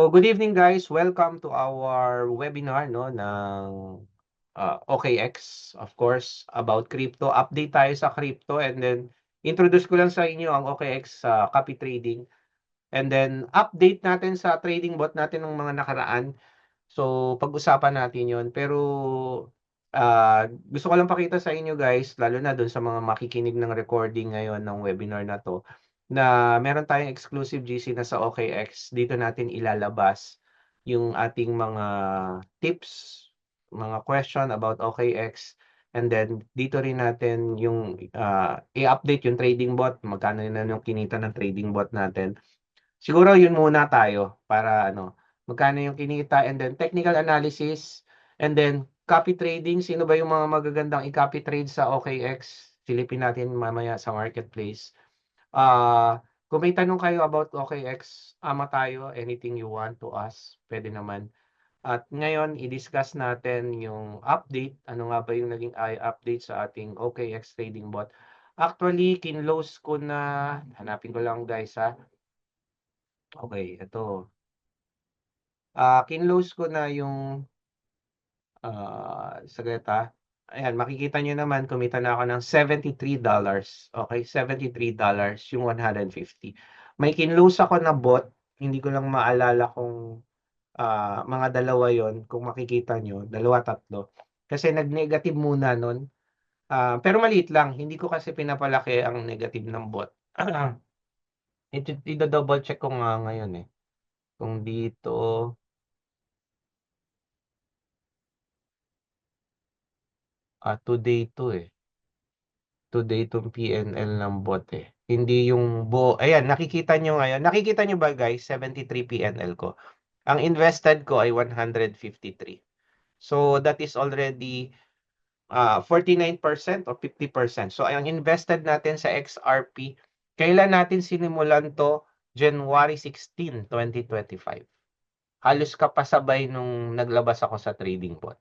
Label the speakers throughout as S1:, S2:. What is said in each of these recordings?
S1: So, good evening guys. Welcome to our webinar no ng OKX, of course, about crypto. Update tayo sa crypto and then introduce ko lang sa inyo ang OKX copy trading and then update natin sa trading bot natin ng mga nakaraan. So, pag-usapan natin 'yon. Pero gusto ko lang pakita sa inyo guys, lalo na doon sa mga makikinig ng recording ngayon ng webinar na 'to, na meron tayong exclusive GC na sa OKX. Dito natin ilalabas yung ating mga tips, mga question about OKX, and then dito rin natin yung i-update yung trading bot, magkano na yung kinita ng trading bot natin. Siguro yun muna tayo para magkano yung kinita and then technical analysis and then copy trading. Sino ba yung mga magagandang i-copy trade sa OKX? Silipin natin mamaya sa marketplace. Kung may tanong kayo about OKX, ama tayo, anything you want to ask, pwede naman. At ngayon, i-discuss natin yung update. Ano nga ba yung naging update sa ating OKX trading bot? Actually, kinlose ko na, hanapin ko lang guys ha. Okay, ito. Kinlose ko na yung saglit ha. Ayan, makikita nyo naman, kumita na ako ng $73. Okay, $73 yung 150. May kinlose ako na bot, hindi ko lang maalala kung mga dalawa yon kung makikita nyo, dalawa, tatlo. Kasi nag-negative muna nun. Pero maliit lang, hindi ko kasi pinapalaki ang negative ng bot. Ito, double check ko nga ngayon eh. Kung dito, today to eh. Today itong PNL ng bot eh. Hindi yung buo. Ayan, nakikita nyo ngayon. Nakikita nyo ba guys, 73 PNL ko. Ang invested ko ay 153. So that is already 49% or 50%. So ang invested natin sa XRP, kailan natin sinimulan to? January 16, 2025. Halos kapasabay nung naglabas ako sa trading bot.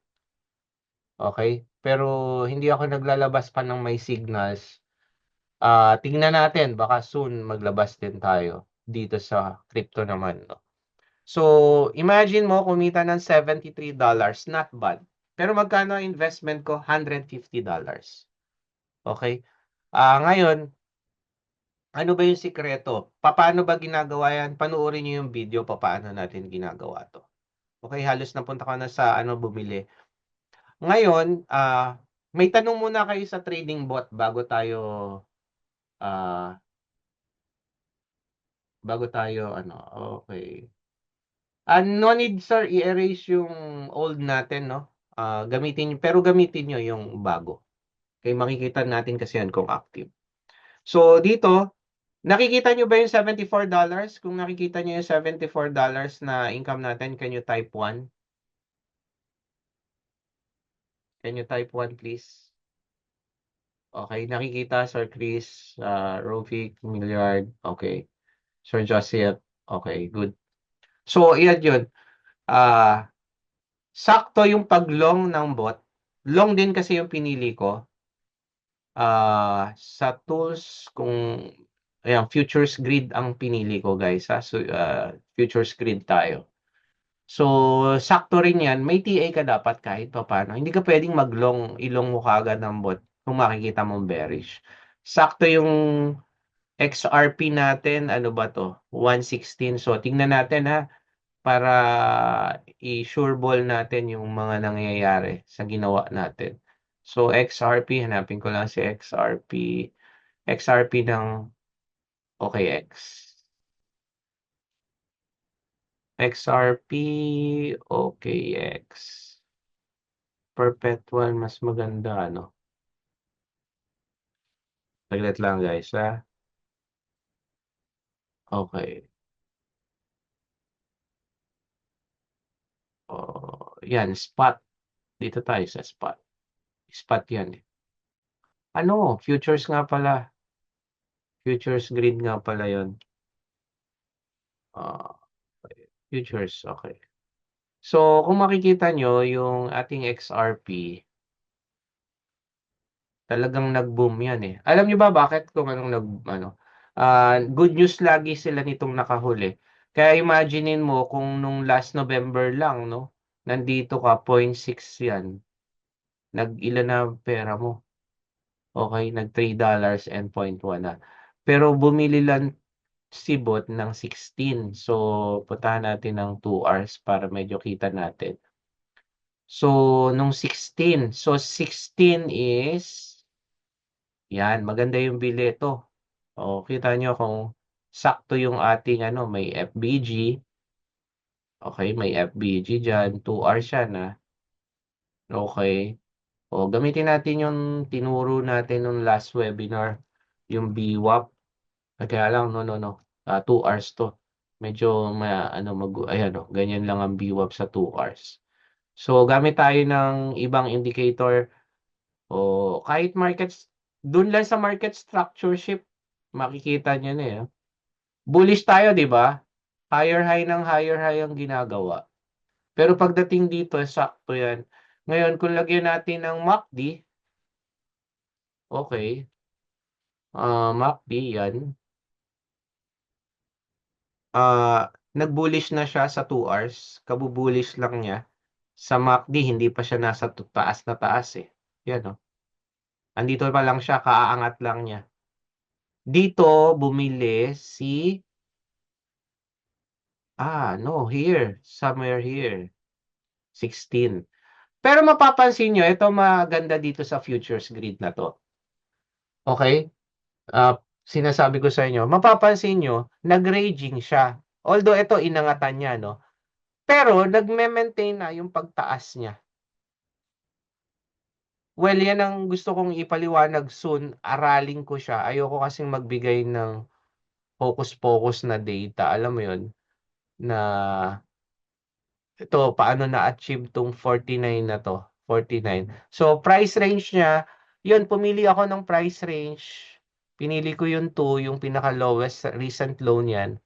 S1: Okay? Pero hindi ako naglalabas pa ng may signals. Tingnan natin, baka soon maglabas din tayo dito sa crypto naman. No? So, imagine mo kumita ng $73, not bad. Pero magkano ang investment ko? $150. Okay? Ngayon, ano ba yung sikreto? Paano ba ginagawa yan? Panoorin niyo yung video paano natin ginagawa to. Okay, halos napunta ko na sa bumili. Ngayon, may tanong muna kayo sa trading bot ah, okay. No need sir i-erase yung old natin, no? Gamitin nyo yung bago. Okay, makikita natin kasi yan kung active. So dito, nakikita nyo ba yung $74? Kung nakikita nyo yung $74 na income natin, can you type 1? Can you type 1 please? Okay, nakikita Sir Chris, Rovic, Milliard, okay. Sir Joseph, okay, good. So, iyan yun. Sakto yung pag-long ng bot. Long din kasi yung pinili ko. Sa tools, ayan, futures grid ang pinili ko guys. So, futures grid tayo. So, sakto rin yan. May TA ka dapat kahit paano. Hindi ka pwedeng ilong mo kaagad ng bot kung makikita mong bearish. Sakto yung XRP natin, ano ba to? 116. So, tingnan natin ha para i-sure ball natin yung mga nangyayari sa ginawa natin. So, XRP, hanapin ko lang si XRP. XRP ng OKX. XRP, OKX. Perpetual, mas maganda, ano? Saglit lang, guys, ha? Okay. Yan, spot. Dito tayo sa spot. Spot yan, eh. Futures nga pala. Futures grid nga pala yon. Uh, Futures, okay. So, kung makikita nyo, yung ating XRP, talagang nag-boom yan eh. Alam nyo ba bakit kung good news lagi sila nitong nakahuli. Kaya imaginin mo kung nung last November lang, no? Nandito ka, 0.6 yan. Nag-ilan na pera mo? Okay, nag $3 and 0.1 na. Pero bumili lang si Bot ng 16. So, puntahan natin ng 2 hours para medyo kita natin. So, nung 16. So, 16 is, yan, maganda yung bili ito. O, kita nyo kung sakto yung ating ano, may FBG. Okay, may FBG dyan. 2 hours yan, ha. Okay. O, gamitin natin yung tinuro natin nung last webinar, yung BWAP. Kaya lang, no, no, no. 2 hours to. Medyo, ano, ayan, o, ganyan lang ang BWAP sa 2 hours. So, gamit tayo ng ibang indicator o kahit markets, dun lang sa market structure shift, makikita nyo na eh. Bullish tayo, di ba? Higher high ng higher high ang ginagawa. Pero pagdating dito, sakto yan. Ngayon, kung lagyan natin ng MACD, okay, MACD yan, nag-bullish na siya sa 2 hours, kabu-bullish lang niya. Sa MACD, hindi pa siya nasa taas na taas eh. Yan oh. Andito pa lang siya, kaaangat lang niya. Dito, bumili si, no, here, somewhere here, 16. Pero mapapansin nyo, ito maganda dito sa futures grid na to. Okay? Sinasabi ko sa inyo, mapapansin nyo, nag-raging siya. Although ito, inangatan niya, no? Pero, nagme-maintain na yung pagtaas niya. Well, yan ang gusto kong ipaliwanag soon. Aralin ko siya. Ayoko kasing magbigay ng focus-focus na data. Alam mo yun? Na ito, paano na-achieve tong 49 na to? 49. So, price range niya, yun, pumili ako ng price range. Pinili ko yung 2, yung pinaka-lowest recent low niyan.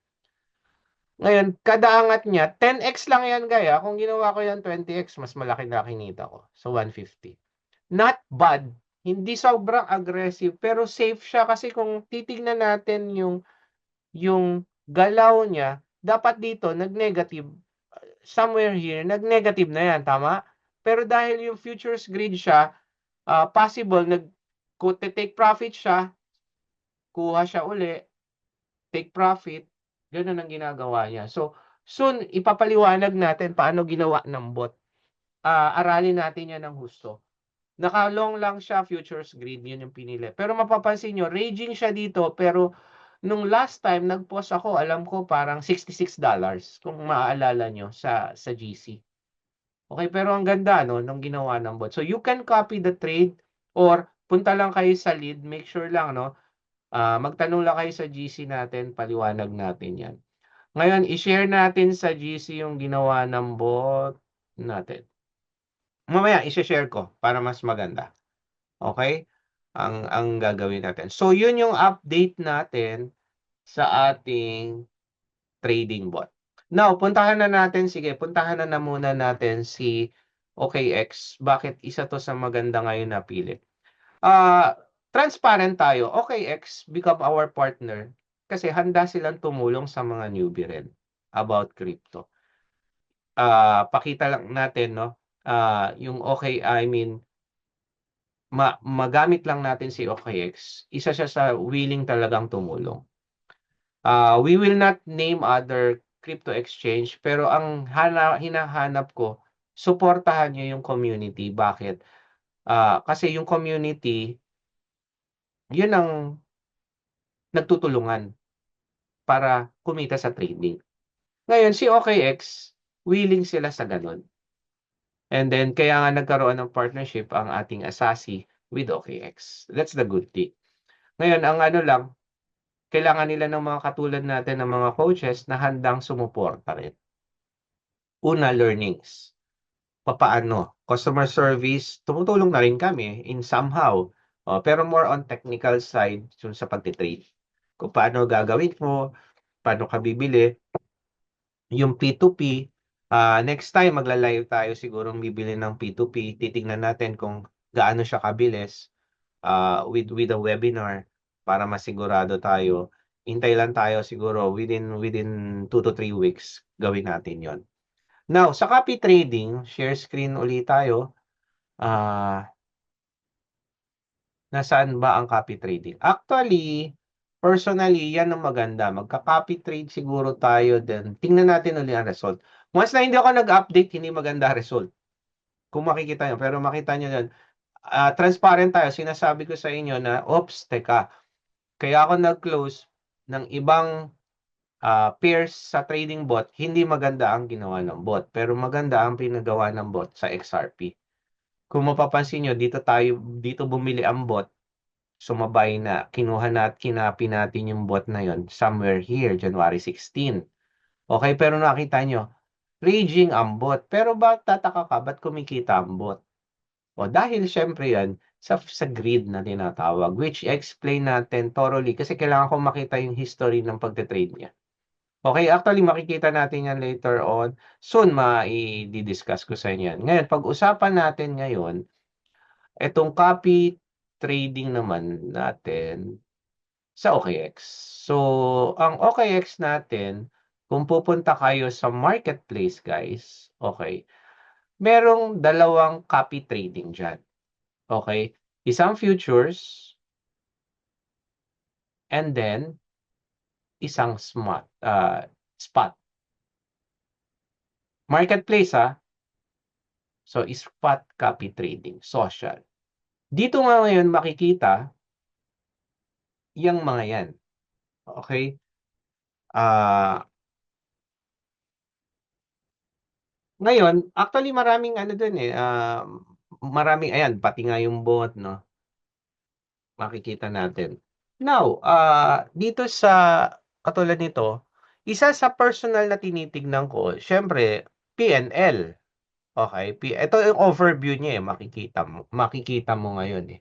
S1: Ngayon, kada angat niya, 10x lang yan, gaya. Kung ginawa ko yan 20x, mas malaki na kinita ko. So, 150. Not bad. Hindi sobrang aggressive, pero safe siya kasi kung titignan natin yung galaw niya, dapat dito nag-negative somewhere here, nag-negative na yan, tama? Pero dahil yung futures grid siya, possible, take profit siya, kuha siya uli, take profit, ganun ang ginagawa niya. So, soon, ipapaliwanag natin paano ginawa ng bot. Aralin natin yan ng husto. Naka-long lang siya, futures grid, yun yung pinili. Pero mapapansin nyo, raging siya dito, pero nung last time, nag-post ako, alam ko parang $66, kung maaalala nyo, sa GC. Okay, pero ang ganda, no, nung ginawa ng bot. So, you can copy the trade or punta lang kayo sa lead, make sure lang, no, magtanong lang kayo sa GC natin, paliwanag natin yan. Ngayon, i-share natin sa GC yung ginawa ng bot natin. Mamaya, i-share ko para mas maganda. Okay? Ang gagawin natin. So, yun yung update natin sa ating trading bot. Now, puntahan na natin, sige, puntahan na muna natin si OKX. Bakit isa to sa maganda ngayon na pili? Transparent tayo. OKX, become our partner kasi handa silang tumulong sa mga newbie rin about crypto. Pakita lang natin, no? Yung I mean, magamit lang natin si OKX. Isa siya sa willing talagang tumulong. We will not name other crypto exchange, pero ang hinahanap ko, suportahan niyo yung community. Bakit? Kasi yung community, yun ang nagtutulungan para kumita sa trading. Ngayon, si OKX, willing sila sa ganun. And then, kaya nga nagkaroon ng partnership ang ating Asasi with OKX. That's the good thing. Ngayon, ang ano lang, kailangan nila ng mga katulad natin ng mga coaches na handang sumuporta rin. Una, learnings. Papaano? Customer service, tumutulong na rin kami in somehow. Pero more on technical side sa pagtitrade. Kung paano gagawin mo, paano ka bibili. Yung P2P, next time magla-live tayo siguro bibili ng P2P. Titingnan natin kung gaano siya kabilis with a webinar para masigurado tayo. hintay lang tayo siguro within 2 to 3 weeks gawin natin yon. Now, sa copy trading, share screen ulit tayo. Ah, Nasaan ba ang copy trading? Actually, personally, yan ang maganda. Magka-copy trade siguro tayo then tingnan natin ulit ang result. Once na hindi ako nag-update, hindi maganda result. Kung makikita nyo, pero makita nyo yan, transparent tayo. Sinasabi ko sa inyo na, oops, teka, kaya ako nag-close ng ibang pairs sa trading bot, hindi maganda ang ginawa ng bot. Pero maganda ang pinagawa ng bot sa XRP. Kung mapapansin nyo, dito bumili ang bot, sumabay na, kinuha na at kinapi natin yung bot na yon somewhere here, January 16. Okay, pero nakita nyo, raging ang bot. Pero tataka ka, ba't kumikita ang bot? O dahil syempre yan, sa grid na tinatawag, which explain natin thoroughly kasi kailangan ko makita yung history ng pagte-trade niya. Okay, actually makikita natin yan later on. Soon, i-discuss ko sa inyo yan. Ngayon, pag-usapan natin ngayon, itong copy trading naman natin sa OKX. So, ang OKX natin, kung pupunta kayo sa marketplace, guys, okay, merong dalawang copy trading dyan. Okay? Isang futures, and then, isang spot. Marketplace, so, spot copy trading, social. Dito nga ngayon makikita yung mga yan. Okay? Ngayon, actually maraming ano dun maraming, ayan, pati nga yung bot, no? Makikita natin. Now, dito sa katulad nito, isa sa personal na tinitignan ko, syempre, PNL. Okay, ito yung overview niya makikita mo ngayon eh.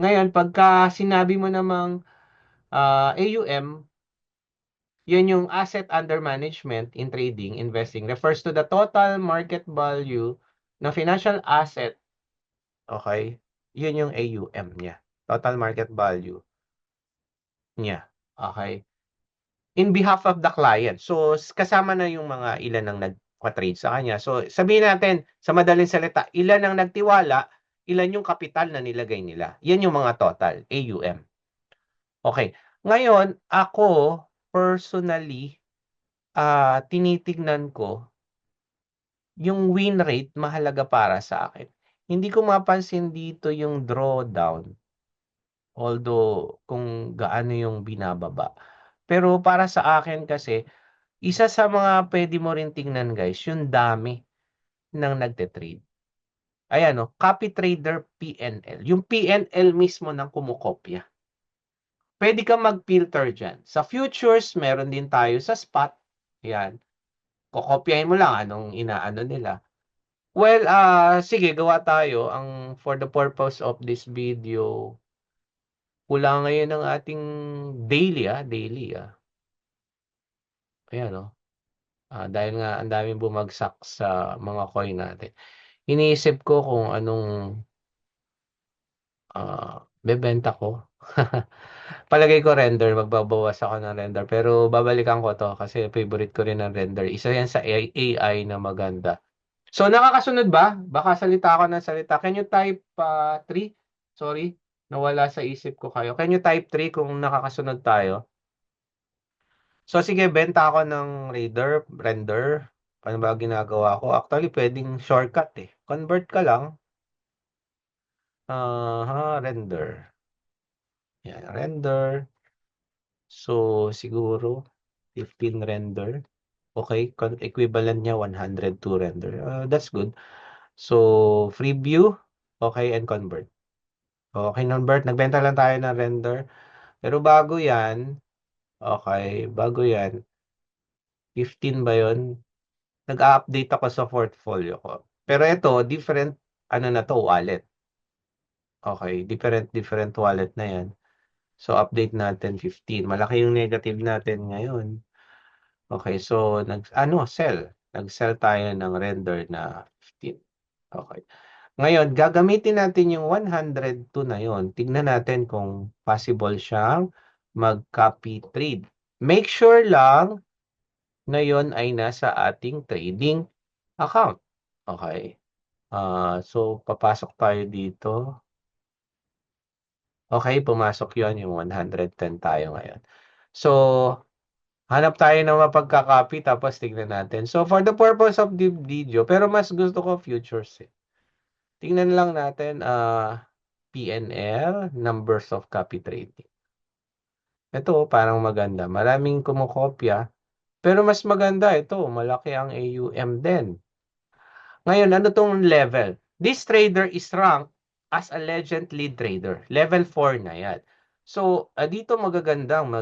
S1: Ngayon, pagka sinabi mo namang AUM, yun yung asset under management in trading, investing, refers to the total market value ng financial asset. Okay? Yun yung AUM niya. Total market value niya. Okay? In behalf of the client. So, kasama na yung mga ilan ang nagpa-trade sa kanya. So, sabihin natin, sa madaling salita, ilan ang nagtiwala, ilan yung kapital na nilagay nila. Yan yung mga total, AUM. Okay. Ngayon, ako, personally, tinitignan ko, yung win rate, mahalaga para sa akin. Hindi ko mapansin dito yung drawdown. Although, kung gaano yung binababa. Pero para sa akin kasi, isa sa mga pwede mo rin tingnan guys, yung dami ng nagte-trade. Ayan o, copy trader PNL. Yung PNL mismo ng kumukopya. Pwede kang mag-filter dyan. Sa futures, meron din tayo sa spot. Ayan. Kokopyahin mo lang anong inaano nila. Well, sige, gawa tayo. For the purpose of this video, wala ngayon ang ating daily. Ayan o. Dahil nga ang daming bumagsak sa mga coin natin. Iniisip ko kung anong bebenta ko. Palagay ko render, magbabawas ako ng render. Pero babalikan ko to kasi favorite ko rin ang render. Isa yan sa AI na maganda. So, nakakasunod ba? Baka salita ako ng salita. Can you type 3? Sorry, nawala sa isip ko kayo. Can you type 3 kung nakakasunod tayo? So, sige, benta ako ng render. Paano ba ginagawa ko? Actually, pwedeng shortcut eh. Convert ka lang. Render. Yan, render. So, siguro, 15 render. Okay, equivalent niya 102 render. That's good. So, free view. Okay, and convert. Okay, convert. Nagbenta lang tayo ng render. Pero bago yan, okay, bago yan, 15 ba yun? Nag-update ako sa portfolio ko. Pero ito, different, ano na to, wallet. Okay, different wallet na yan. So, update natin 15. Malaki yung negative natin ngayon. Okay, so, sell. Nag-sell tayo ng render na 15. Okay. Ngayon, gagamitin natin yung 102 na yon. Tignan natin kung possible siyang mag-copy trade. Make sure lang na yon ay nasa ating trading account. Okay. So, papasok tayo dito. Okay, pumasok yon yung 110 tayo ngayon. So, hanap tayo ng mapagka-copy tapos tignan natin. So, for the purpose of the video, pero mas gusto ko futures eh. Tingnan lang natin, PNL, numbers of copy trading. Ito, parang maganda. Maraming kumukopya. Pero mas maganda ito, malaki ang AUM din. Ngayon, ano tong level? This trader is ranked as a legend lead trader. Level 4 na yan. So, dito magagandang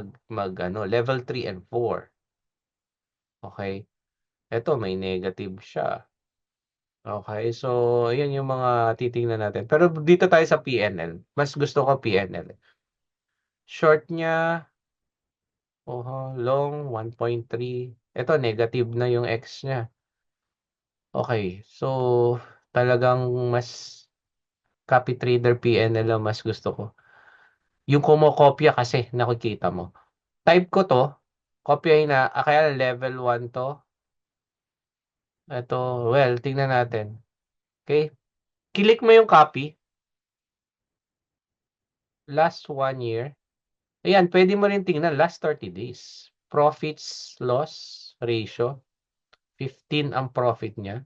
S1: level 3 and 4. Okay? Ito, may negative siya. Okay, so yun yung mga titingnan natin. Pero dito tayo sa PNL. Mas gusto ko PNL. Short niya, long 1.3. Ito, negative na yung X niya. Okay, so talagang mas copy trader PNL ang mas gusto ko. Yung kumokopya kasi nakikita mo. Type ko to, kopyahin na, kaya level 1 to. Ito, well, tingnan natin. Okay? Click mo yung copy, last 1 year. Ayan, pwede mo rin tingnan last 30 days. Profits loss ratio, 15 ang profit niya.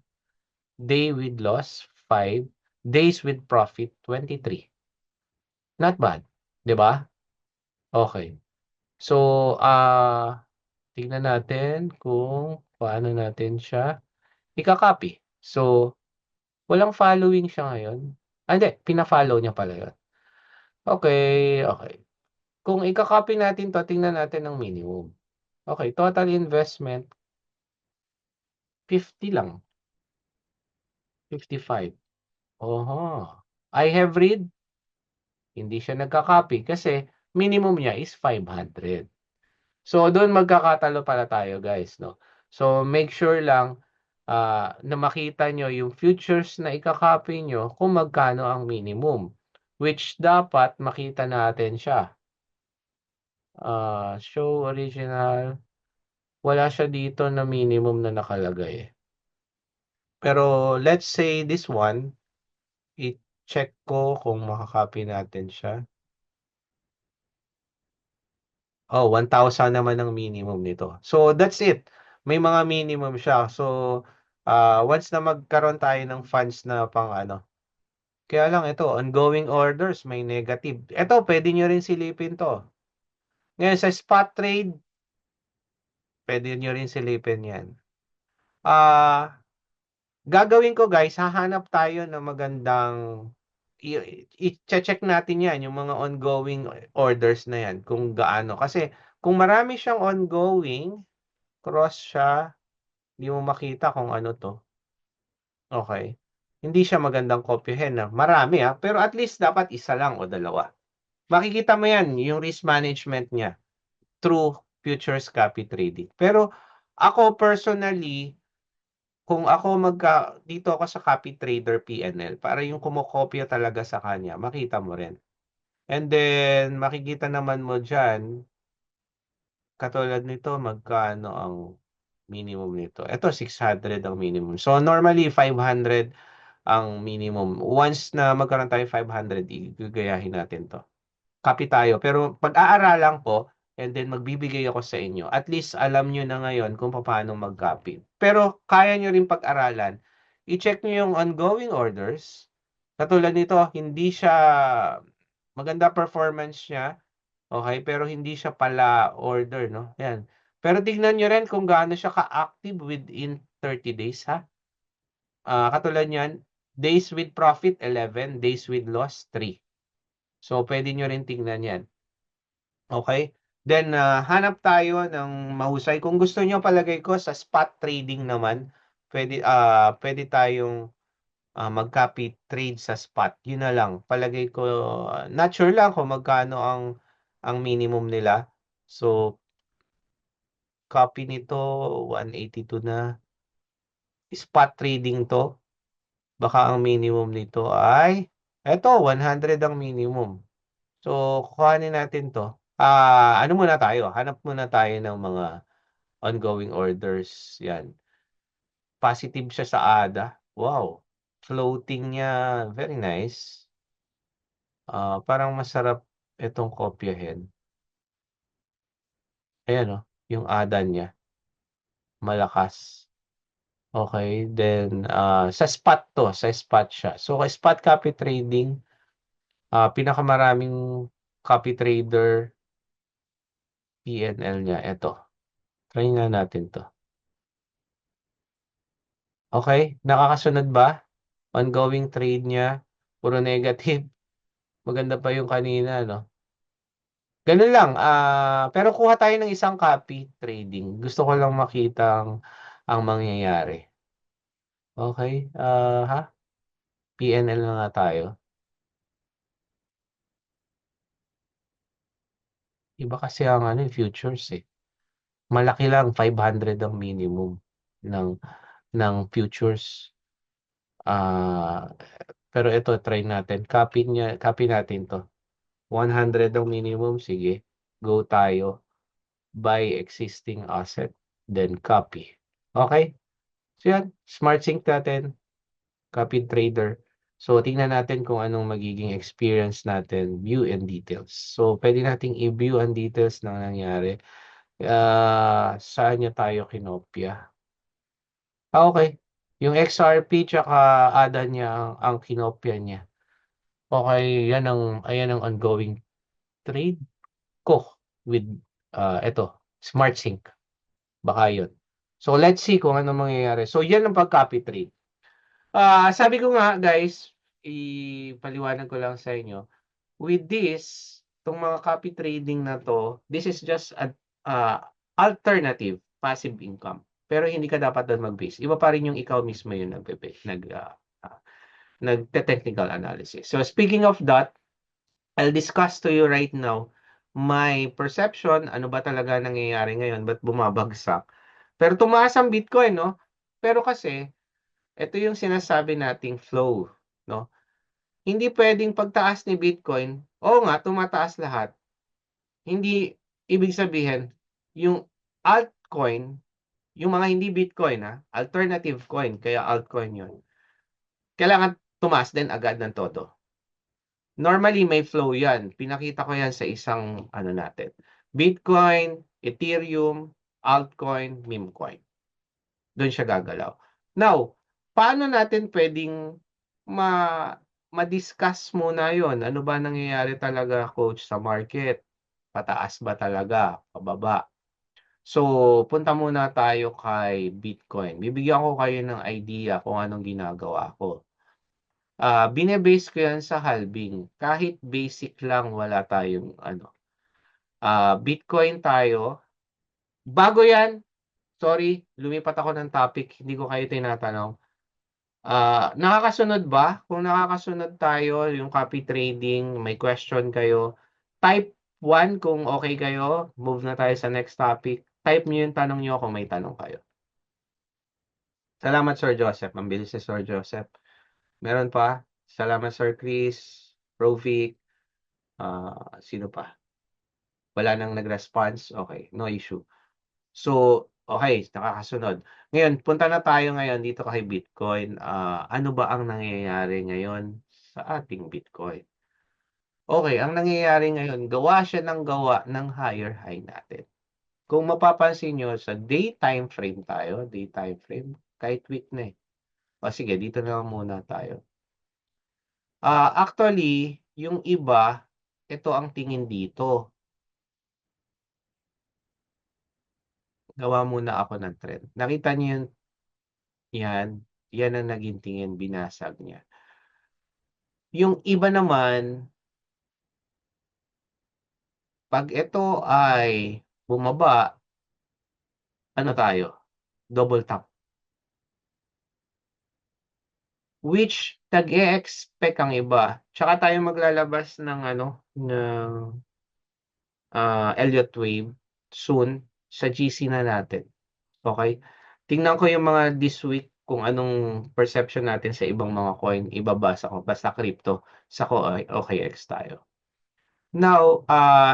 S1: Day with loss, 5. Days with profit, 23. Not bad, 'di ba? Okay. So, tingnan natin kung paano natin siya ika-copy. So, walang following siya ngayon. Hindi, pina-follow niya pala 'yun. Okay, okay. Kung ika-copy natin 'to, tingnan natin ang minimum. Okay, total investment 50 lang, 55. Oho. I have read, hindi siya nagka-copy kasi minimum niya is 500. So, doon magkakatalo pala tayo guys, no? So, make sure lang na makita nyo yung futures na ika-copy nyo kung magkano ang minimum. Which dapat makita natin siya. Show original. Wala siya dito na minimum na nakalagay. Pero, let's say this one, i-check ko kung makakopy natin siya. Oh, 1,000 naman ang minimum nito. So, that's it. May mga minimum siya. So, once na magkaroon tayo ng funds na pang ano. Kaya lang ito, ongoing orders, may negative. Ito, pwede nyo rin silipin to. Ngayon, sa spot trade, pwede nyo rin silipin yan. Gagawin ko guys, hahanap tayo ng magandang i-check natin yan, yung mga ongoing orders na yan, kung gaano. Kasi, kung marami siyang ongoing, cross siya, hindi mo makita kung ano to. Okay. Hindi siya magandang kopyahin na marami pero at least dapat isa lang o dalawa. Makikita mo yan, yung risk management niya through futures copy trading. Pero ako personally, kung ako dito ako sa copy trader PNL, para yung kumokopya talaga sa kanya, makita mo rin. And then, makikita naman mo dyan, katulad nito, magkano ang minimum nito. Ito, 600 ang minimum. So, normally, 500 ang minimum. Once na magkaroon tayo 500, igayahin natin to. Copy tayo. Pero pag-aaralan ko, and then magbibigay ako sa inyo. At least alam nyo na ngayon kung paano mag-copy. Pero kaya nyo rin pag-aralan. I-check nyo yung ongoing orders. Katulad nito, hindi siya maganda performance niya. Okay, pero hindi siya pala order, no? Yan. Pero tignan nyo rin kung gaano siya ka-active within 30 days, ha? Katulad niyan, days with profit, 11. Days with loss, 3. So, pwede nyo rin tingnan yan. Okay? Then, hanap tayo ng mahusay. Kung gusto nyo palagay ko sa spot trading naman, pwede tayong mag-copy trade sa spot. Yun na lang. Palagay ko, not sure lang kung magkano ang minimum nila. So, copy nito, 182 na. Spot trading to. Baka ang minimum nito ay, eto, 100 ang minimum. So, kuhanin natin to. Ano muna tayo, hanap muna tayo ng mga ongoing orders. Yan. Positive siya sa ADA. Wow. Floating niya, very nice. Parang masarap itong kopyahin. Ayan oh, yung ADA niya, malakas. Okay, then sa spot siya. So, spot copy trading, pinakamaraming copy trader PNL niya. Ito, try nga natin to. Okay, nakakasunod ba? Ongoing trade niya, puro negative. Maganda pa yung kanina, no? Ganun lang, pero kuha tayo ng isang copy trading. Gusto ko lang makita ang mangyayari. Okay, PNL na nga tayo. Iba kasi ang ano, futures eh. Malaki lang, 500 ang minimum ng futures. Ah, pero ito try natin. Copy natin 'to. 100 ang minimum, sige. Go tayo. Buy existing asset, then copy. Okay? So yan, Smart Sync natin, copy trader. So tingnan natin kung anong magiging experience natin, view and details. So pwede nating i-view ang details ng nangyari. Saan niya tayo kinopya? Okay. Yung XRP tsaka ADA niya ang kinopya niya. Okay, ayan ang ongoing trade ko with eto, SmartSync. Baka yun. So let's see kung ano mangyayari. So yan ang pag-copy trade. Sabi ko nga guys, ipaliwanag ko lang sa inyo. With this, itong mga copy trading na to, this is just an alternative passive income. Pero hindi ka dapat doon mag-base. Iba pa rin yung ikaw mismo yung nagte-technical analysis. So speaking of that, I'll discuss to you right now my perception, ano ba talaga nangyayari ngayon, ba't bumabagsak. Pero tumaas ang Bitcoin, no? Pero kasi, ito yung sinasabi nating flow, no? Hindi pwedeng pagtaas ni Bitcoin, oo nga, tumataas lahat. Hindi ibig sabihin, yung altcoin, yung mga hindi Bitcoin, alternative coin, kaya altcoin yun, kailangan tumaas din agad ng todo. Normally, may flow yan. Pinakita ko yan sa isang, ano natin, Bitcoin, Ethereum, altcoin, meme coin. Doon siya gagalaw. Now, paano natin pwedeng ma ma-discuss muna yon? Ano ba nangyayari talaga, coach, sa market? Pataas ba talaga? Pababa? So, punta muna tayo kay Bitcoin. Bibigyan ko kayo ng idea kung anong ginagawa ko. Bine-base ko yan sa halving. Kahit basic lang, wala tayong ano. Bitcoin tayo. Bago yan, sorry, lumipat ako ng topic. Hindi ko kayo tinatanong. Nakakasunod ba? Kung nakakasunod tayo, yung copy trading, may question kayo, type 1 kung okay kayo. Move na tayo sa next topic. Type nyo yung tanong nyo kung may tanong kayo. Salamat, Sir Joseph. Mabilis si Sir Joseph. Meron pa? Salamat, Sir Chris, Rovic, sino pa? Wala nang nag-response? Okay, no issue. So, okay, nakakasunod. Ngayon, punta na tayo ngayon dito kay Bitcoin. Ano ba ang nangyayari ngayon sa ating Bitcoin? Okay, ang nangyayari ngayon, gawa siya ng gawa ng higher high natin. Kung mapapansin nyo, sa day time frame tayo, day time frame, kahit week na eh. O sige, dito na lang muna tayo. Actually, yung iba, ito ang tingin dito. Gawa muna ako ng trend. Nakita niyo yun, yan, yan ang naging tingin, binasag niya. Yung iba naman, pag ito ay bumaba, ano tayo? Double tap. Which tag-e-expect ang iba. Tsaka tayo maglalabas ng ano, ng Elliott Wave soon sa GC na natin. Okay? Tingnan ko yung mga this week kung anong perception natin sa ibang mga coin. Ibabasa ko. Basta crypto. Sa ko, OKX tayo. Now,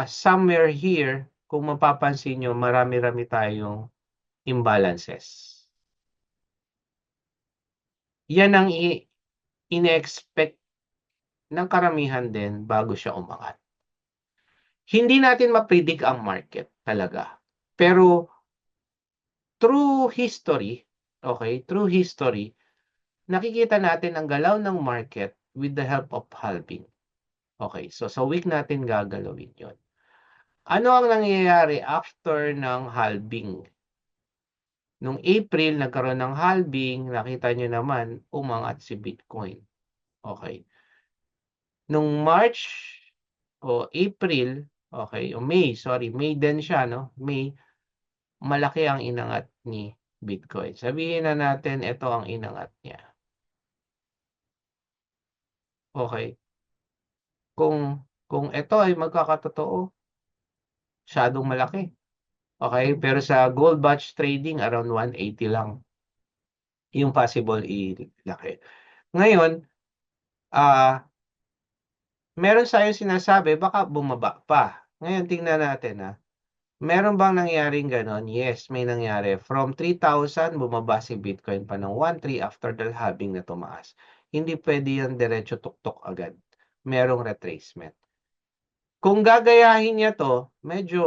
S1: somewhere here, kung mapapansin nyo, marami-rami tayong imbalances. Yan ang ine-expect ng karamihan din bago siya umangat. Hindi natin ma-predict ang market talaga. Pero through history, okay, through history, nakikita natin ang galaw ng market with the help of halving. Okay, so sa week natin gagalawin yon. Ano ang nangyayari after ng halving? Nung April, nagkaroon ng halving, nakita nyo naman, umangat si Bitcoin. Okay. Nung March o April, okay, o May, sorry, May din siya, no? May, malaki ang inangat ni Bitcoin. Sabihin na natin, ito ang inangat niya. Okay. Kung ito ay magkakatotoo, masyadong malaki. Okay, pero sa gold batch trading, around 180 lang yung possible ilaki. Ngayon, ah meron tayong sinasabi, baka bumaba pa. Ngayon, tingnan natin ha. Meron bang nangyaring ganon? Yes, may nangyari. From 3,000, bumaba si Bitcoin pa ng 1,300 after the halving na tumaas. Hindi pwede yan diretso tuktok agad. Merong retracement. Kung gagayahin niya to, medyo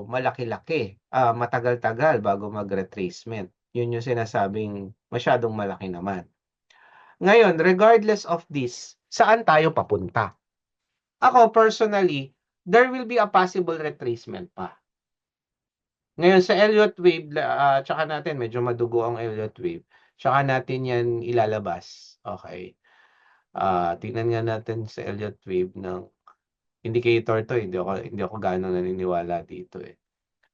S1: malaki-laki. Matagal-tagal bago mag-retracement. Yun yung sinasabing masyadong malaki naman. Ngayon, regardless of this, saan tayo papunta? Ako, personally, there will be a possible retracement pa. Ngayon, sa Elliott wave, tsaka natin, medyo madugo ang Elliott wave. Tsaka natin yan ilalabas. Okay. Tingnan nga natin sa Elliott wave ng indicator to. Hindi ako gaano naniniwala dito eh.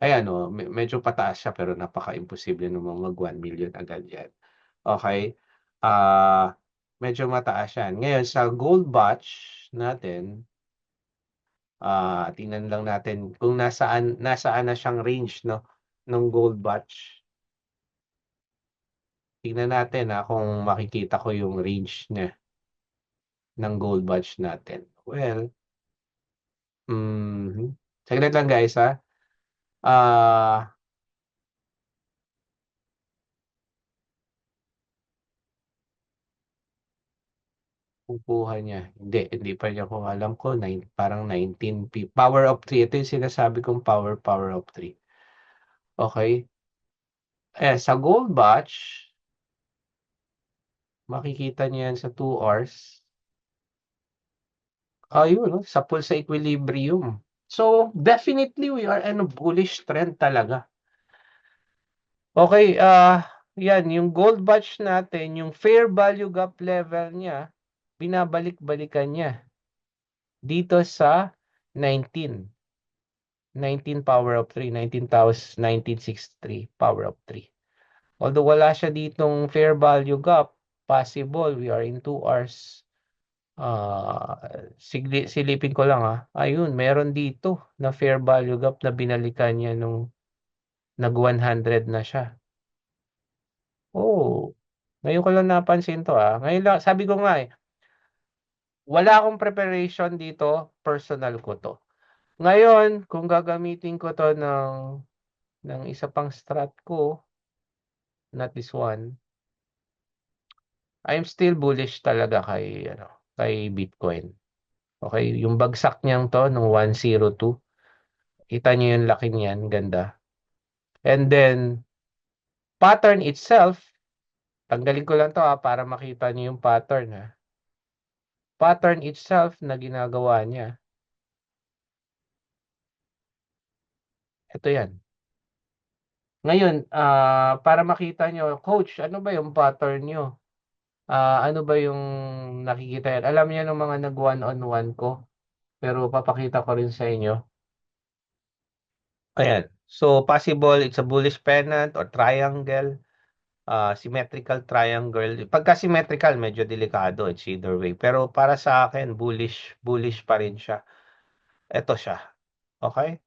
S1: Ayan o, medyo pataas siya pero napaka-imposible naman mag 1 million agad yan. Okay. Medyo mataas yan. Ngayon, sa gold batch natin, tingnan lang natin kung nasaan na siyang range, no, ng gold batch. Tingnan natin kung makikita ko yung range niya ng gold batch natin. Well, saglit lang guys ha. Ah, kukuha niya. Hindi pa niya, kung alam ko, parang 19 power of 3. Ito yung sinasabi kong power of 3. Okay? Sa gold batch, makikita niyo yan sa 2 hours. Ayun, no? Sa pulse equilibrium. So, definitely we are in a bullish trend talaga. Okay, yan, yung gold batch natin, yung fair value gap level niya, binabalik-balikan niya dito sa 19. 19 power of 3, 19,1963 power of 3. Although wala siya ditong fair value gap, possible we are in 2 hours. Silipin ko lang Ayun, meron dito na fair value gap na binalikan niya nung nag 100 na siya. Oh, ngayon ko lang napansin to Ngayon lang, sabi ko nga wala akong preparation dito, personal ko to. Ngayon, kung gagamitin ko to ng isa pang strat ko, not this one, I'm still bullish talaga kay Bitcoin. Okay, yung bagsak niyang to nung 102. Kita niyo yung laki niyan, ganda. And then pattern itself, tanggalin ko lang to para makita niyo yung pattern Pattern itself na ginagawa niya. Ito yan. Ngayon, para makita niyo, coach, ano ba yung pattern niyo? Ano ba yung nakikita yan? Alam niyo ng mga nag one-on-one ko, pero papakita ko rin sa inyo. Ayan. So, possible it's a bullish pennant or triangle, symmetrical triangle. Pagka symmetrical, medyo delikado. It's either way. Pero para sa akin, bullish pa rin siya. Ito siya. Okay?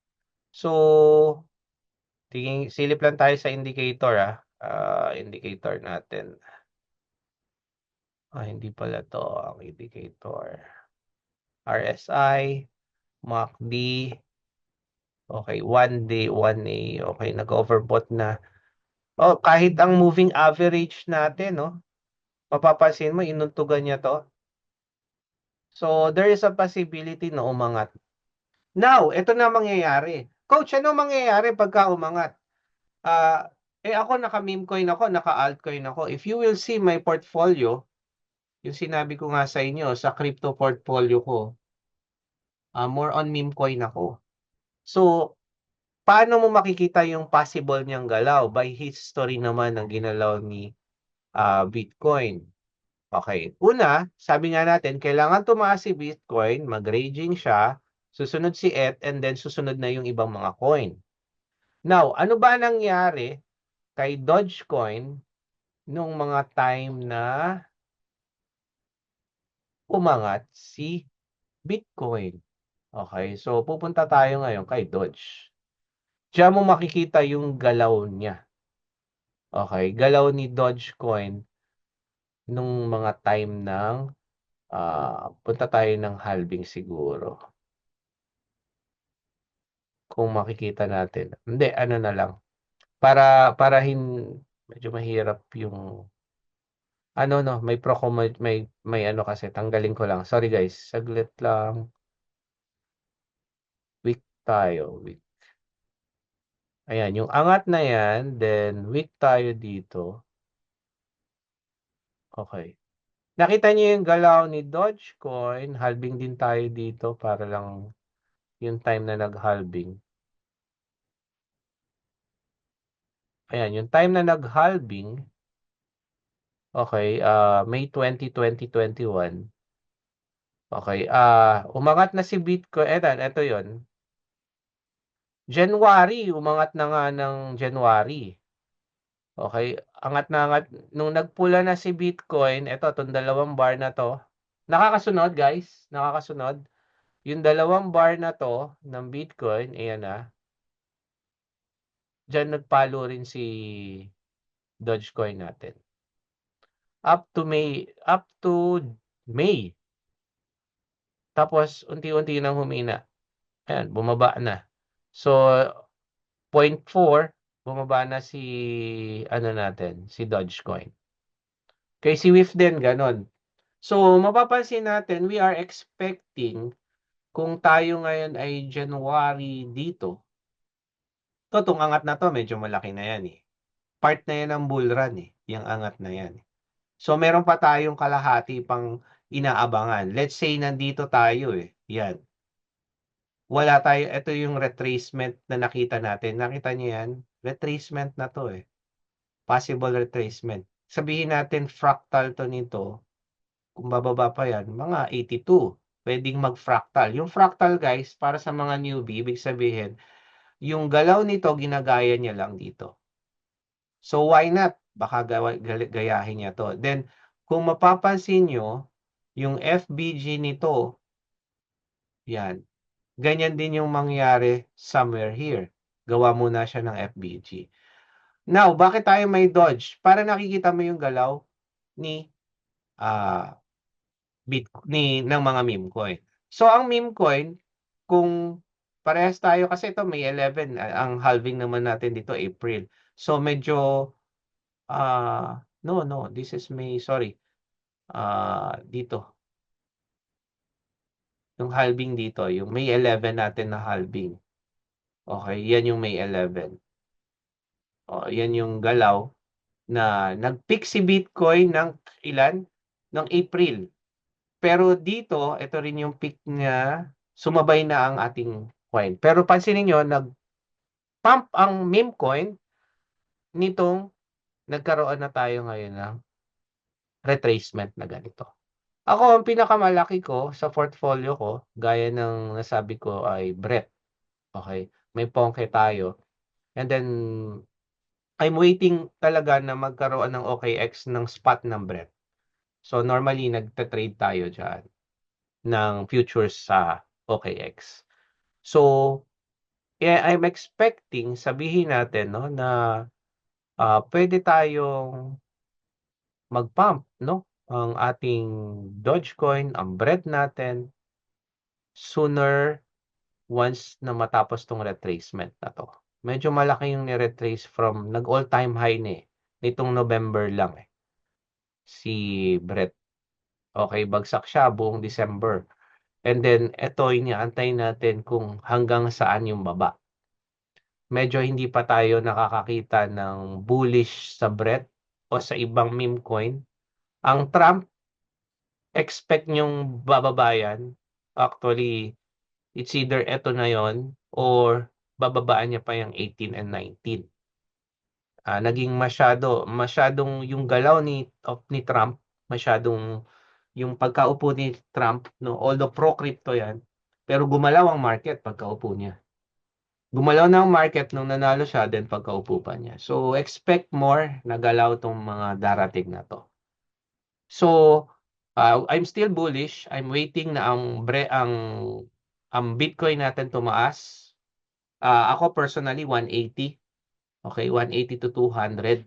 S1: So, silip lang tayo sa indicator indicator natin. Hindi pala to ang indicator. RSI. MACD. Okay, 1 day, 1A. Okay, nag-overbought na. Oh, kahit ang moving average natin, no? Mapapansin mo, inuntugan niya to. So, there is a possibility na umangat. Now, ito na mangyayari. Coach, ano mangyayari pagka umangat? Ako naka-meme coin ako, naka-altcoin ako. If you will see my portfolio, yung sinabi ko nga sa inyo, sa crypto portfolio ko, more on meme coin ako. So, paano mo makikita yung possible niyang galaw? By history naman ng ginalaw ni Bitcoin. Okay. Una, sabi nga natin, kailangan tumaas si Bitcoin, mag-raging siya, susunod si ETH, and then susunod na yung ibang mga coin. Now, ano ba nangyari kay Dogecoin nung mga time na umangat si Bitcoin? Okay, so pupunta tayo ngayon kay Doge. Diyan mo makikita yung galaw niya. Okay, galaw ni Dogecoin nung mga time ng punta tayo ng halving siguro. Kung makikita natin. Hindi, ano na lang. Para medyo mahirap yung ano no, may proco may ano kasi tanggalin ko lang. Sorry guys, saglit lang. Week tayo, week. Ayan, yung angat na yan, then week tayo dito. Okay. Nakita niyo yung galaw ni Dogecoin, halving din tayo dito para lang yung time na nag-halving. Ayan, yung time na nag-halving, okay, May 20, 2021. Okay, umangat na si Bitcoin. Eto yon. January, umangat na nga ng January. Okay, angat na angat. Nung nagpula na si Bitcoin, eto, itong dalawang bar na to. Nakakasunod, guys. Nakakasunod. Yung dalawang bar na to ng Bitcoin, ayan na. Diyan nagpalo rin si Dogecoin natin. Up to May. Tapos, unti-unti nang humina. Ayan, bumaba na. So, 0.4, bumaba na si, ano natin, si Dogecoin. Kay si WIF din, ganon. So, mapapansin natin, we are expecting, kung tayo ngayon ay January dito, totong angat na to, medyo malaki na yan eh. Part na yan ng bull run eh, yung angat na yan. So, meron pa tayong kalahati pang inaabangan. Let's say, nandito tayo eh. Yan. Wala tayo, ito yung retracement na nakita natin. Nakita niyo yan? Retracement na to eh. Possible retracement. Sabihin natin fractal to nito. Kung bababa pa yan, mga 82. Pwedeng mag-fractal. Yung fractal guys, para sa mga newbie, ibig sabihin, yung galaw nito, ginagaya niya lang dito. So why not? Baka gayahin niya to. Then, kung mapapansin nyo, yung FBG nito, yan, ganyan din yung mangyari somewhere here. Gawa muna siya ng FBG. Now, bakit tayo may Dodge? Para nakikita mo yung galaw ni ng mga meme coin. So, ang meme coin, kung parehas tayo, kasi ito May 11, ang halving naman natin dito April. So, medyo, no, this is May, sorry. Dito, yung halving dito, yung May 11 natin na halving. Okay, yan yung May 11. O, yan yung galaw na nag-peak si Bitcoin ng ilan? Ng April. Pero dito, ito rin yung peak niya, sumabay na ang ating coin. Pero pansinin nyo, nag-pump ang meme coin nitong nagkaroon na tayo ngayon ng retracement na ganito. Ako, ang pinakamalaki ko sa portfolio ko, gaya ng nasabi ko ay breadth. Okay? May pongke tayo. And then, I'm waiting talaga na magkaroon ng OKX ng spot ng breadth. So, normally, nagte-trade tayo dyan ng futures sa OKX. So, I'm expecting, sabihin natin, no, na pwede tayong mag-pump, no? Ang ating Dogecoin, ang bread natin, sooner once na matapos 'tong retracement na 'to. Medyo malaki yung ni-retrace from nag-all-time high na, nitong November lang, si Brent. Okay, bagsak siya buong December. And then eto inaantay natin kung hanggang saan yung baba. Medyo hindi pa tayo nakakakita ng bullish sa Brent o sa ibang meme coin. Ang Trump, expect niyong bababa yan. Actually, it's either eto na yon or bababaan niya pa yung 18 and 19. Naging masyadong yung galaw ni Trump, masyadong yung pagkaupo ni Trump, no, although pro-crypto yan, pero gumalaw ang market pagkaupo niya. Gumalaw na ang market nung nanalo siya, then pagkaupo pa niya. So, expect more na galaw tong mga darating na to. So, I'm still bullish. I'm waiting na ang Bitcoin natin tumaas. Ako personally 180. Okay, 180 to 200.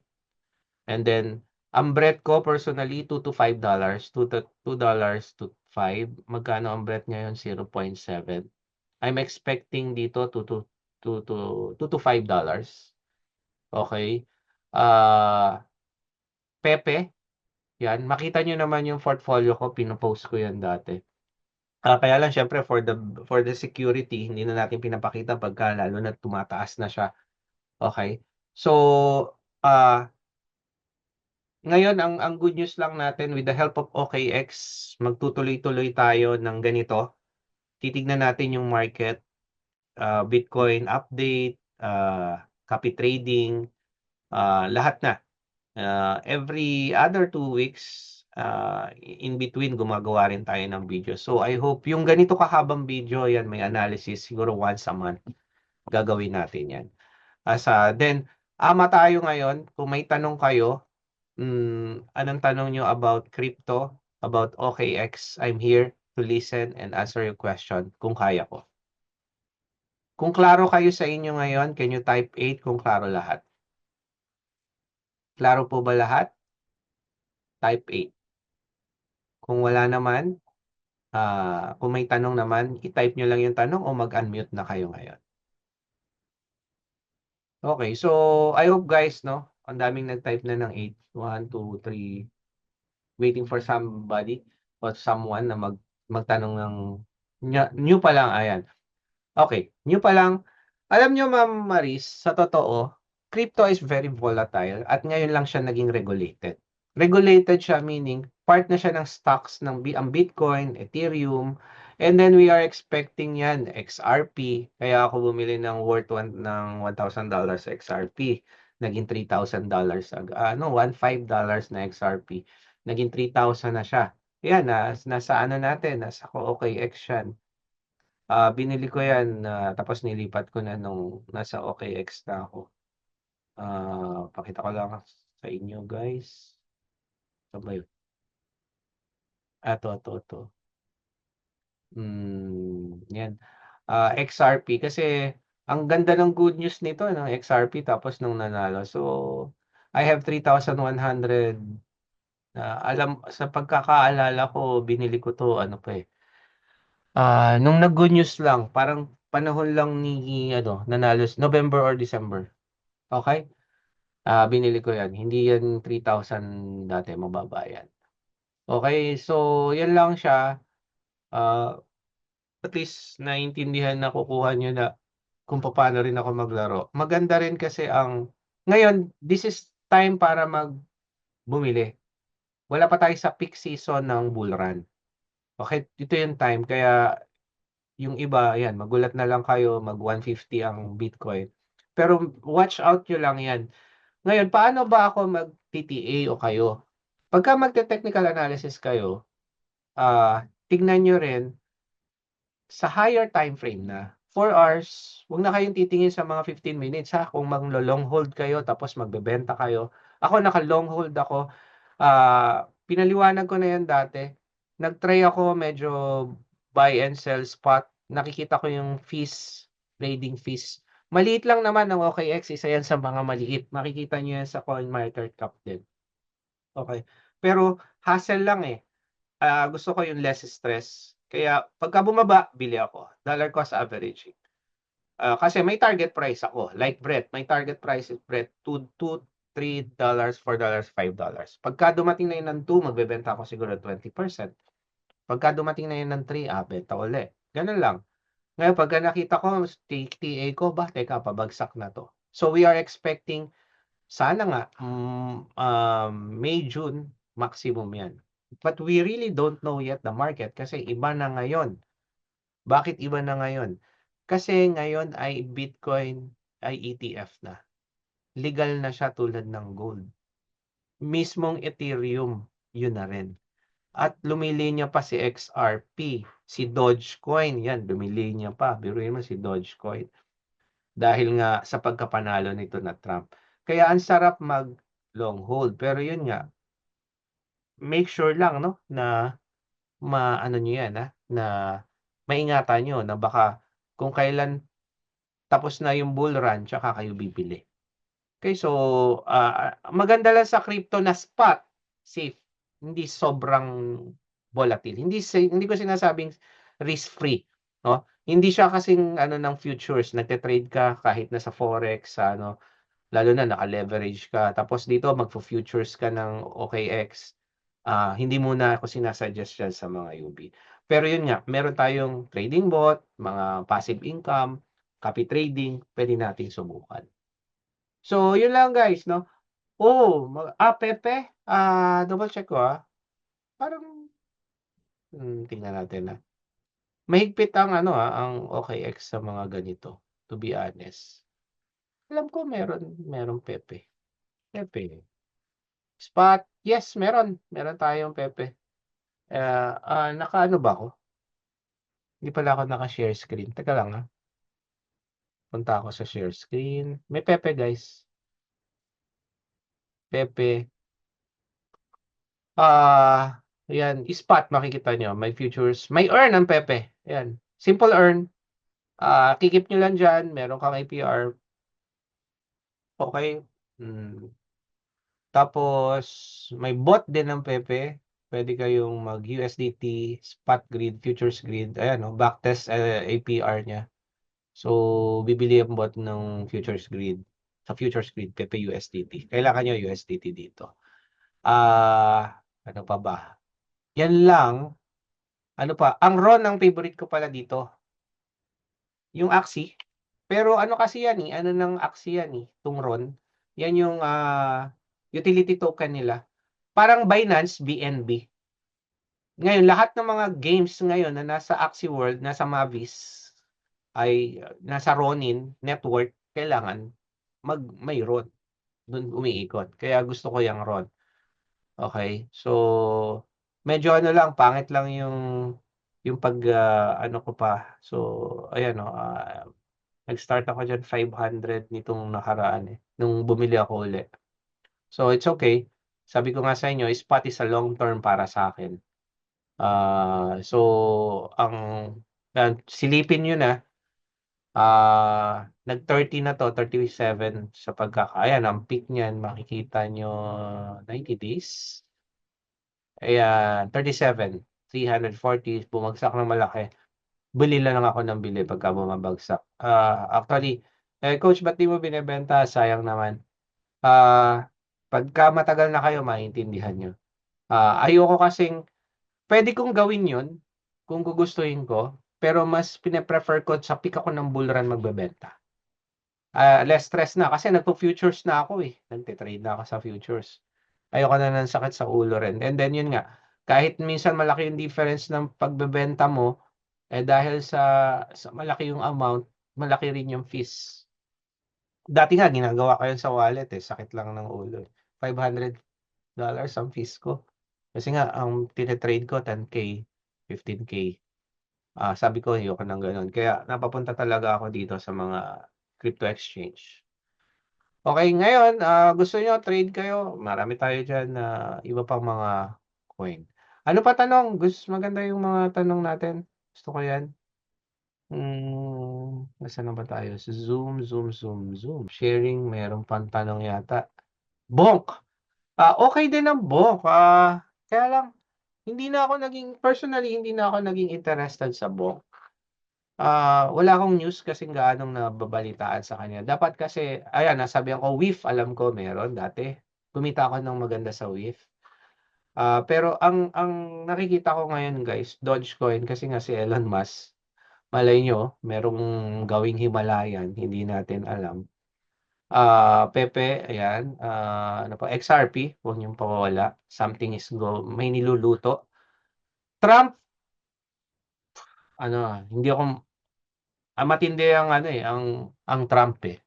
S1: And then ang bread ko personally $2 to $5, $2 to 5. Magkano ang bread ngayon? 0.7. I'm expecting dito 2 to $5. Okay. Pepe, yan. Makita nyo naman yung portfolio ko, pinopost ko yan dati. Kaya lang syempre for the security, hindi na natin pinapakita pagka lalo na tumataas na siya. Okay? So, ngayon ang good news lang natin with the help of OKX, magtutuloy-tuloy tayo ng ganito. Titignan natin yung market, Bitcoin update, copy trading, lahat na. Every other 2 weeks, in between gumagawa rin tayo ng video. So I hope yung ganito kahabang video, yan may analysis siguro once a month gagawin natin yan. Then ama tayo ngayon, kung may tanong kayo, anong tanong nyo about crypto, about OKX, I'm here to listen and answer your question kung kaya ko. Kung klaro kayo sa inyo ngayon, can you type 8 kung klaro lahat? Klaro po ba lahat? Type 8. Kung wala naman, kung may tanong naman, i-type nyo lang yung tanong o mag-unmute na kayo ngayon. Okay, so I hope guys, no, ang daming nag-type na ng 8. 1, 2, 3. Waiting for somebody or someone na magtanong ng new pa lang, ayan. Okay, new pa lang. Alam nyo, Ma'am Maris, sa totoo, crypto is very volatile at ngayon lang siya naging regulated. Regulated siya meaning part na siya ng stocks ng ang Bitcoin, Ethereum, and then we are expecting yan, XRP. Kaya ako bumili ng worth ng $1,000 XRP. Naging $3,000 $1,500 na XRP. Naging 3,000 na siya. Yan, nasa ano natin, nasa OKX yan. Binili ko yan, tapos nilipat ko na nung nasa OKX na ako. Pakita ko lang sa inyo guys. Ito ba yun? Ito. Yan. XRP kasi ang ganda ng good news nito ng XRP tapos nung nanalo. So, I have 3,100. Alam, sa pagkakaalala ko, binili ko to, ano pa eh. Nung nag-good news lang, parang panahon lang ni, nanalo, November or December. Okay? Binili ko yan. Hindi yan 3,000 dati, mababa yan. Okay, so yan lang siya. At least naiintindihan na kukuha nyo na kung paano rin ako maglaro. Maganda rin kasi ngayon, this is time para bumili. Wala pa tayo sa peak season ng bull run. Okay, ito yung time. Kaya yung iba, yan, magulat na lang kayo, mag 150 ang Bitcoin. Pero watch out nyo lang yan. Ngayon, paano ba ako mag-TTA o kayo? Pagka magte-technical analysis kayo, tignan nyo rin sa higher time frame na 4 hours, huwag na kayong titingin sa mga 15 minutes ha, kung long hold kayo tapos magbebenta kayo. Ako naka-long hold ako. Pinaliwanag ko na yan dati. Nag-try ako medyo buy and sell spot. Nakikita ko yung fees, trading fees. Maliit lang naman ng OKX, isa yan sa mga maliit. Makikita nyo yan sa CoinMarketCap din. Okay. Pero hassle lang eh. Gusto ko yung less stress. Kaya pagka bumaba, bili ako. Dollar cost averaging. Kasi may target price ako. Like Brent, my target price is Brent $2, $3, $4, $5. Pagka dumating na yun ng 2, magbebenta ako siguro 20%. Pagka dumating na yun ng 3, benta uli. Ganun lang. Ngayon, pagka nakita ko, TA ko, teka, pabagsak na to. So, we are expecting, sana nga, May, June, maximum yan. But we really don't know yet the market kasi iba na ngayon. Bakit iba na ngayon? Kasi ngayon ay Bitcoin ay ETF na. Legal na siya tulad ng gold. Mismong Ethereum, yun na rin. At lumilinya pa si XRP, si Dogecoin, yan, lumilinya pa. Biruin mo si Dogecoin. Dahil nga sa pagkapanalo nito na Trump. Kaya ang sarap mag long hold. Pero yun nga, make sure lang no na maano niyo yan na maingatan niyo na baka kung kailan tapos na yung bull run tsaka kayo bibili. Okay, so maganda lang sa crypto na spot, safe, hindi sobrang volatile. Hindi ko sinasabing risk-free, no? Hindi siya kasing ano ng futures, nagte-trade ka kahit na sa forex, sa ano, lalo na naka-leverage ka. Tapos dito magfo-futures ka ng OKX. Hindi muna ako sinasuggest yan sa mga UB. Pero yun nga, meron tayong trading bot, mga passive income, copy trading, pwede nating subukan. So, yun lang guys, no? Pepe, double check ko Parang, tingnan natin mahigpit ang ano ang OKX sa mga ganito, to be honest. Alam ko meron Pepe. Pepe. Spot, yes, meron tayong Pepe. Nakaano ba ako? Hindi pala ako naka-share screen. Teka lang punta ako sa share screen. May Pepe guys. Pepe. Ayan, spot makikita nyo. May futures. May earn ang Pepe. Ayan. Simple earn. Kikip nyo lang dyan. Meron kang APR. Okay. Tapos, may bot din ng Pepe. Pwede kayong mag-USDT, spot grid, futures grid. Ayan, backtest APR niya. So, bibili ang bot ng futures grid. Sa futures grid, Pepe USDT. Kailangan nyo USDT dito. Ano pa ba? Yan lang. Ano pa? Ang RON ang favorite ko pala dito. Yung Axie. Pero ano kasi yan ano ng Axie yan itong RON. Yan yung utility token nila. Parang Binance, BNB. Ngayon, lahat ng mga games ngayon na nasa Axie World, nasa Mavis, ay nasa Ronin network, kailangan may RON. Doon umiikot. Kaya gusto ko yung RON. Okay? So, medyo ano lang, pangit lang yung pag ano ko pa. So, ayan nag-start ako dyan 500 nitong nakaraan nung bumili ako ulit. So, it's okay. Sabi ko nga sa inyo, spot is a long term para sa akin. So, silipin nyo na, nag-30 na to, 37 sa ayan, ang peak niyan, makikita nyo 90 days. Ayan, 37, 340, bumagsak ng malaki. Bili lang ako ng bili pagka bumabagsak. Actually, coach, ba't di mo binebenta? Sayang naman. Pagka matagal na kayo, maintindihan nyo. Ayoko kasing, pwede kong gawin yun kung gugustuhin ko, pero mas pine-prefer ko sa peak ako ng bull run magbebenta. Less stress na kasi nagpo-futures na ako Nagte-trade na ako sa futures. Ayoko na ng sakit sa ulo rin. And then yun nga, kahit minsan malaki yung difference ng pagbebenta mo, dahil sa malaki yung amount, malaki rin yung fees. Dati nga, ginagawa ko yun sa wallet sakit lang ng ulo. $500 ang fees ko. Kasi nga, ang tine-trade ko, 10K, 15K. Sabi ko, ayoko ng ganun. Kaya napapunta talaga ako dito sa mga crypto exchange. Okay, ngayon, gusto nyo trade kayo, marami tayo dyan na iba pang mga coin. Ano pa tanong? Maganda yung mga tanong natin. Gusto ko yan. Nasaan na ba tayo? Zoom. Sharing, meron pang tanong yata. Bonk! Okay din ang bonk. Kaya lang, hindi na ako naging interested sa Bong. Wala akong news kasing gaanong nababalitaan sa kanya. Dapat kasi, ayan, nasabihan ko, WIF, alam ko meron dati. Kumita ako ng maganda sa WIF. Pero ang nakikita ko ngayon guys, Dogecoin, kasi nga si Elon Musk, malay nyo, merong gawing Himalayan, hindi natin alam. Pepe, ayan, ano pa, XRP, huwag niyong pawawala. Something is may niluluto. Trump, hindi ako, matindi ang ano eh, ang Trump eh.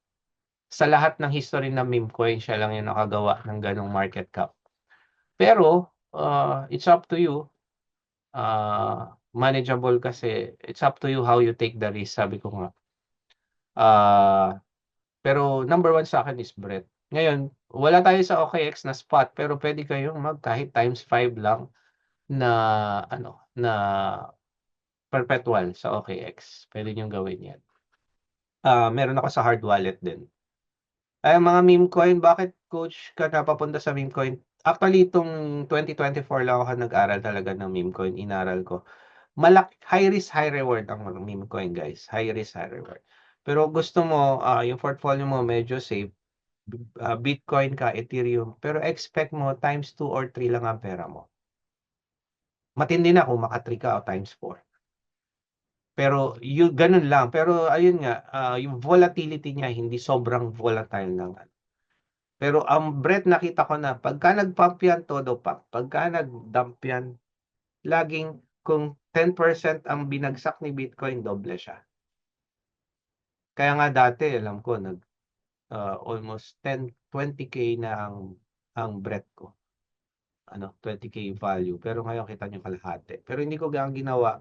S1: Sa lahat ng history ng meme coin, siya lang yung nakagawa ng ganong market cap. Pero, it's up to you. Manageable kasi, it's up to you how you take the risk, sabi ko nga. Pero number one sa akin is Brett. Ngayon, wala tayo sa OKX na spot, pero pwede kayong kahit times 5 lang na na perpetual sa OKX. Pwede niyong gawin 'yan. Meron ako sa hard wallet din. Ay, mga meme coin, bakit coach ka napapunta sa meme coin? Actually, itong 2024 lang ako nag-aral talaga ng meme coin, inaral ko. High risk, high reward ang meme coin, guys. High risk, high reward. Pero gusto mo, yung portfolio mo medyo safe, Bitcoin ka, Ethereum, pero expect mo times 2 or 3 lang ang pera mo. Matindi na kung maka 3 ka o times 4. Pero ganun lang. Pero ayun nga, yung volatility niya hindi sobrang volatile lang. Pero ang breadth nakita ko na pagka nag-pump yan, todo pump. Pagka nag-dump yan, laging kung 10% ang binagsak ni Bitcoin, doble siya. Kaya nga dati, alam ko, almost 20K na ang breadth ko. 20K value. Pero ngayon kita niyo kalahati. Pero hindi ko gang ginawa.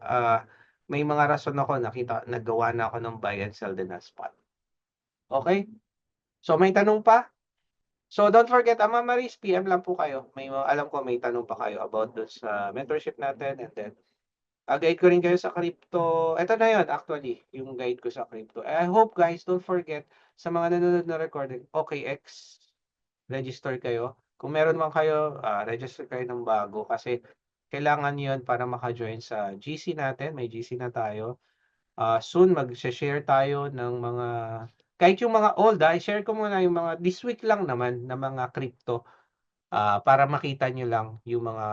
S1: May mga rason ako, naggawa na ako ng buy and sell din na spot. Okay? So may tanong pa? So don't forget, Ma'am Maris, PM lang po kayo. Alam ko may tanong pa kayo about dun sa mentorship natin, and then guide ko rin kayo sa crypto. Ito na yun actually, yung guide ko sa crypto. I hope guys, don't forget, sa mga nanonood na recording, OKX, register kayo. Kung meron man kayo, register kayo ng bago kasi kailangan yun para maka-join sa GC natin. May GC na tayo. Soon, mag-share tayo ng mga, kahit yung mga old, i-share ko muna yung mga, this week lang naman, na mga crypto, para makita nyo lang yung mga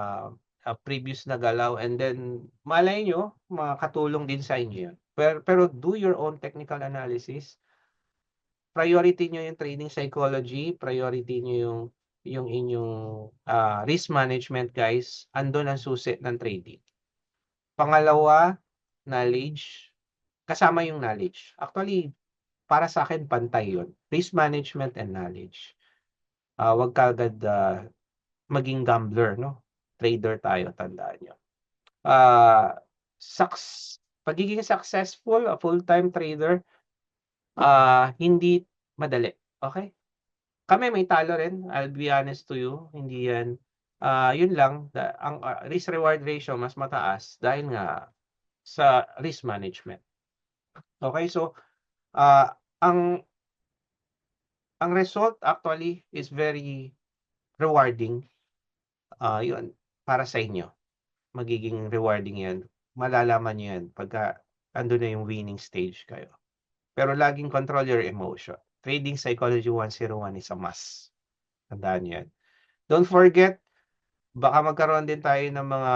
S1: previous na galaw, and then, malay nyo, makatulong din sa inyo yun. Pero do your own technical analysis. Priority nyo yung trading psychology, priority nyo yung inyong risk management, guys. Andun ang susi ng trading. Pangalawa, knowledge. Kasama yung knowledge. Actually, para sa akin, pantay yun. Risk management and knowledge. Huwag ka agad maging gambler, no? Trader tayo, tandaan nyo. Pagiging successful, a full-time trader, hindi madali. Okay? Kami may talo rin, I'll be honest to you. Hindi yan, yun lang, ang risk-reward ratio mas mataas dahil nga sa risk management. Okay, so ang result actually is very rewarding. Yun, para sa inyo. Magiging rewarding yan. Malalaman nyo yan pagka ando na yung winning stage kayo. Pero laging control your emotion. Trading Psychology 101 is a must. Tandaan yan. Don't forget, baka magkaroon din tayo ng mga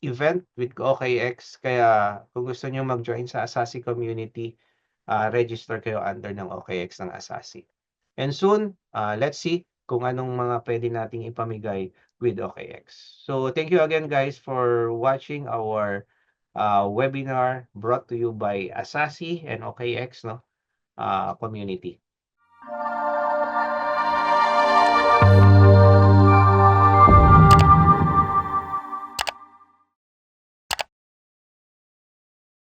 S1: event with OKX. Kaya kung gusto nyo mag-join sa Asasi community, register kayo under ng OKX ng Asasi. And soon, let's see kung anong mga pwede nating ipamigay with OKX. So thank you again guys for watching our webinar brought to you by Asasi and OKX, no, community.